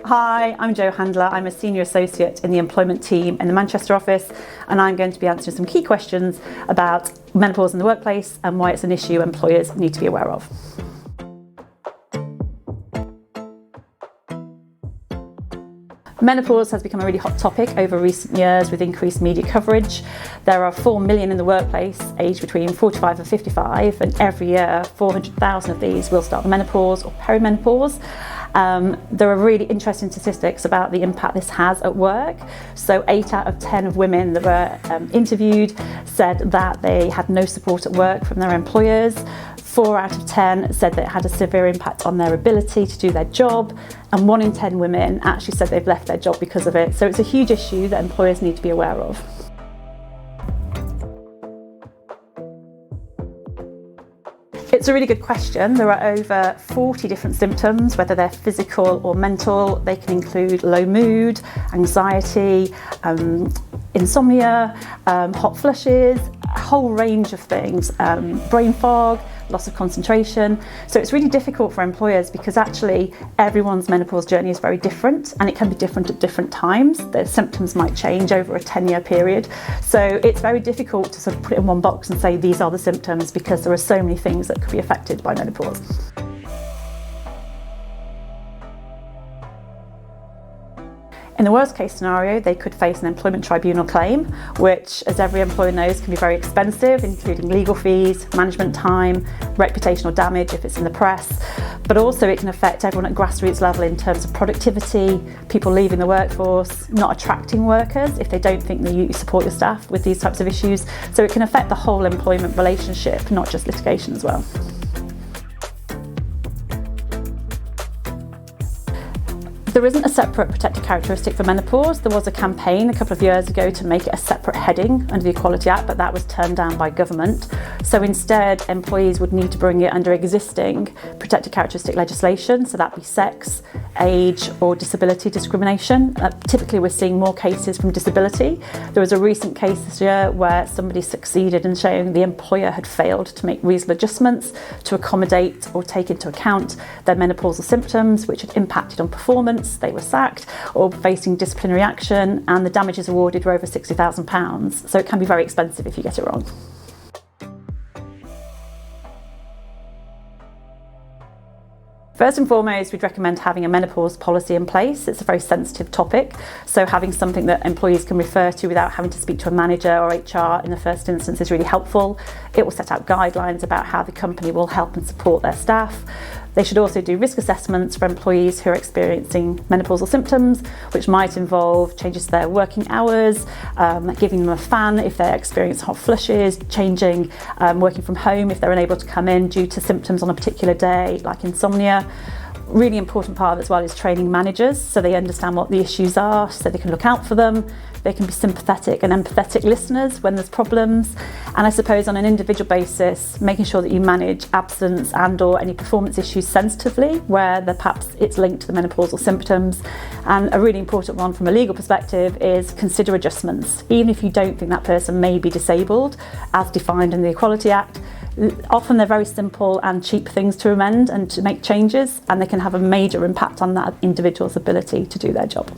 Hi, I'm Jo Handler. I'm a Senior Associate in the Employment team in the Manchester office, and I'm going to be answering some key questions about menopause in the workplace and why it's an issue employers need to be aware of. Menopause has become a really hot topic over recent years with increased media coverage. There are 4 million in the workplace aged between 45 and 55, and every year 400,000 of these will start the menopause or perimenopause. There are really interesting statistics about the impact this has at work. So 8 out of 10 of women that were interviewed said that they had no support at work from their employers. 4 out of 10 said that it had a severe impact on their ability to do their job, and 1 in 10 women actually said they've left their job because of it. So it's a huge issue that employers need to be aware of. It's a really good question. There are over 40 different symptoms, whether they're physical or mental. They can include low mood, anxiety, insomnia, hot flushes, a whole range of things, brain fog, loss of concentration. So it's really difficult for employers because actually everyone's menopause journey is very different, and it can be different at different times. The symptoms might change over a 10-year period. So it's very difficult to sort of put it in one box and say these are the symptoms, because there are so many things that could be affected by menopause. In the worst case scenario, they could face an employment tribunal claim, which, as every employer knows, can be very expensive, including legal fees, management time, reputational damage if it's in the press, but also it can affect everyone at grassroots level in terms of productivity, people leaving the workforce, not attracting workers if they don't think that you support your staff with these types of issues. So it can affect the whole employment relationship, not just litigation as well. There isn't a separate protected characteristic for menopause. There was a campaign a couple of years ago to make it a separate heading under the Equality Act, but that was turned down by government. So instead, employees would need to bring it under existing protected characteristic legislation, so that'd be sex, age or disability discrimination. Typically we're seeing more cases from disability. There was a recent case this year where somebody succeeded in showing the employer had failed to make reasonable adjustments to accommodate or take into account their menopausal symptoms, which had impacted on performance. They were sacked or facing disciplinary action, and the damages awarded were over £60,000. So it can be very expensive if you get it wrong. First and foremost, we'd recommend having a menopause policy in place. It's a very sensitive topic, so having something that employees can refer to without having to speak to a manager or HR in the first instance is really helpful. It will set out guidelines about how the company will help and support their staff. They should also do risk assessments for employees who are experiencing menopausal symptoms, which might involve changes to their working hours, giving them a fan if they experience hot flushes, changing working from home if they're unable to come in due to symptoms on a particular day, like insomnia. Really important part of it as well is training managers so they understand what the issues are, so they can look out for them. They can be sympathetic and empathetic listeners when there's problems. And I suppose on an individual basis, making sure that you manage absence and or any performance issues sensitively where perhaps it's linked to the menopausal symptoms. And a really important one from a legal perspective is consider adjustments. Even if you don't think that person may be disabled as defined in the Equality Act, often they're very simple and cheap things to amend and to make changes, and they can have a major impact on that individual's ability to do their job.